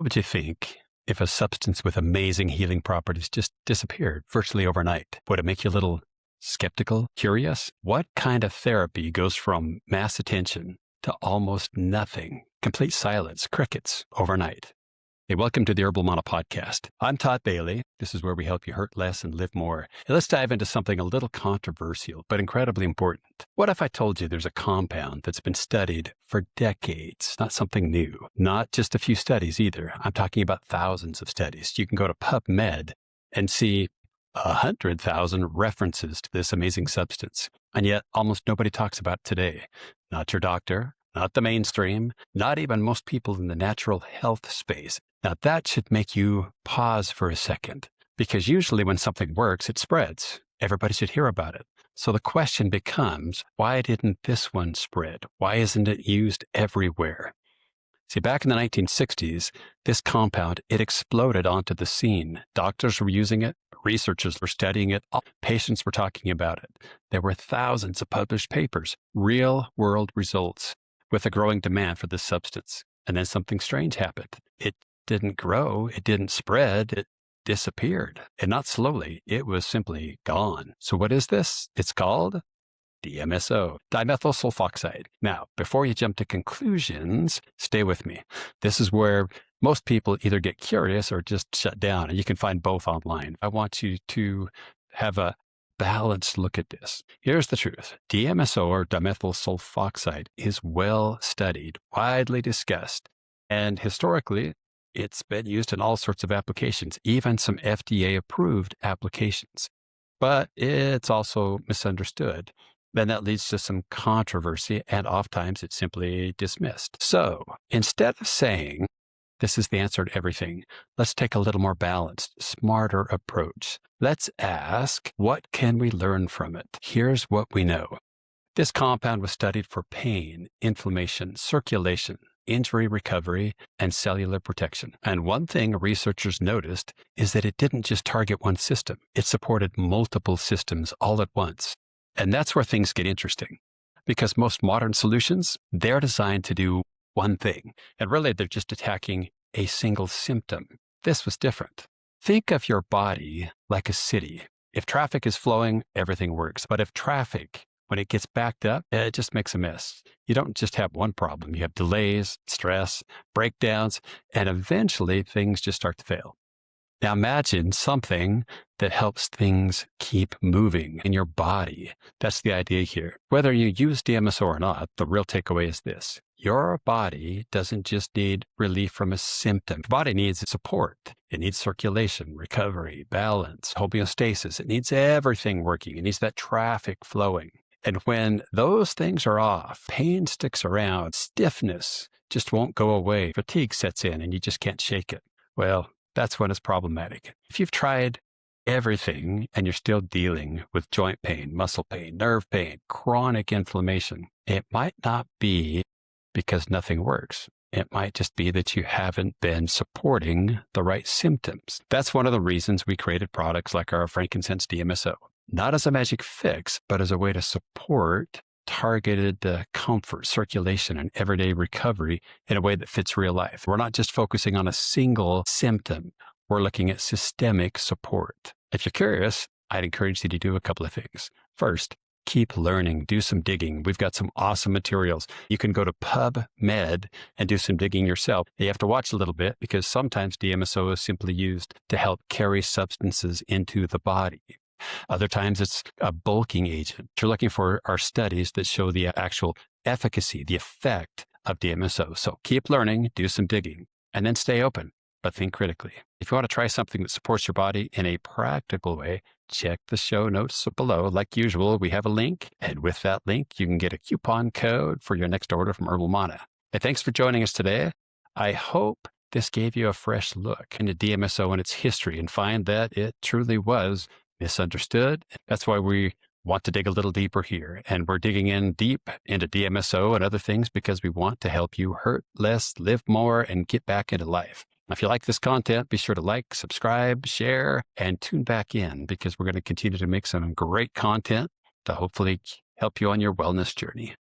What would you think if a substance with amazing healing properties just disappeared virtually overnight? Would it make you a little skeptical, curious? What kind of therapy goes from mass attention to almost nothing, complete silence, crickets overnight? Hey, welcome to the Herbal Mana Podcast. I'm Todd Bailey. This is where we help you hurt less and live more. And let's dive into something a little controversial, but incredibly important. What if I told you there's a compound that's been studied for decades? Not something new, not just a few studies either. I'm talking about thousands of studies. You can go to PubMed and see 100,000 references to this amazing substance. And yet almost nobody talks about it today. Not your doctor, not the mainstream, not even most people in the natural health space. Now that should make you pause for a second, because usually when something works, it spreads. Everybody should hear about it. So the question becomes, why didn't this one spread? Why isn't it used everywhere? See, back in the 1960s, this compound, it exploded onto the scene. Doctors were using it. Researchers were studying it. Patients were talking about it. There were thousands of published papers, real world results with a growing demand for this substance. And then something strange happened. It didn't grow. It didn't spread. It disappeared. And not slowly. It was simply gone. So what is this? It's called DMSO, dimethyl sulfoxide. Now, before you jump to conclusions, stay with me. This is where most people either get curious or just shut down, and you can find both online. I want you to have a balanced look at this. Here's the truth. DMSO, or dimethyl sulfoxide, is well studied, widely discussed, and historically, it's been used in all sorts of applications, even some FDA-approved applications. But it's also misunderstood. Then that leads to some controversy, and oftentimes it's simply dismissed. So instead of saying, this is the answer to everything, let's take a little more balanced, smarter approach. Let's ask, what can we learn from it? Here's what we know. This compound was studied for pain, inflammation, circulation, injury recovery, and cellular protection. And one thing researchers noticed is that it didn't just target one system. It supported multiple systems all at once. And that's where things get interesting, because most modern solutions, they're designed to do one thing. And really, they're just attacking a single symptom. This was different. Think of your body like a city. If traffic is flowing, everything works. But if traffic, when it gets backed up, it just makes a mess. You don't just have one problem. You have delays, stress, breakdowns, and eventually things just start to fail. Now imagine something that helps things keep moving in your body. That's the idea here. Whether you use DMSO or not, the real takeaway is this. Your body doesn't just need relief from a symptom. Your body needs support. It needs circulation, recovery, balance, homeostasis. It needs everything working. It needs that traffic flowing. And when those things are off, pain sticks around, stiffness just won't go away, fatigue sets in, and you just can't shake it. Well, that's when it's problematic. If you've tried everything and you're still dealing with joint pain, muscle pain, nerve pain, chronic inflammation, it might not be because nothing works. It might just be that you haven't been supporting the right symptoms. That's one of the reasons we created products like our Frankincense DMSO. Not as a magic fix, but as a way to support targeted comfort, circulation, and everyday recovery in a way that fits real life. We're not just focusing on a single symptom. We're looking at systemic support. If you're curious, I'd encourage you to do a couple of things. First, keep learning, do some digging. We've got some awesome materials. You can go to PubMed and do some digging yourself. You have to watch a little bit because sometimes DMSO is simply used to help carry substances into the body. Other times it's a bulking agent. What you're looking for are studies that show the actual efficacy, the effect of DMSO. So keep learning, do some digging, and then stay open, but think critically. If you want to try something that supports your body in a practical way, check the show notes below. Like usual, we have a link, and with that link, you can get a coupon code for your next order from Herbal Mana. Hey, thanks for joining us today. I hope this gave you a fresh look into DMSO and its history and find that it truly was misunderstood. That's why we want to dig a little deeper here. And we're digging in deep into DMSO and other things because we want to help you hurt less, live more, and get back into life. If you like this content, be sure to like, subscribe, share, and tune back in because we're going to continue to make some great content to hopefully help you on your wellness journey.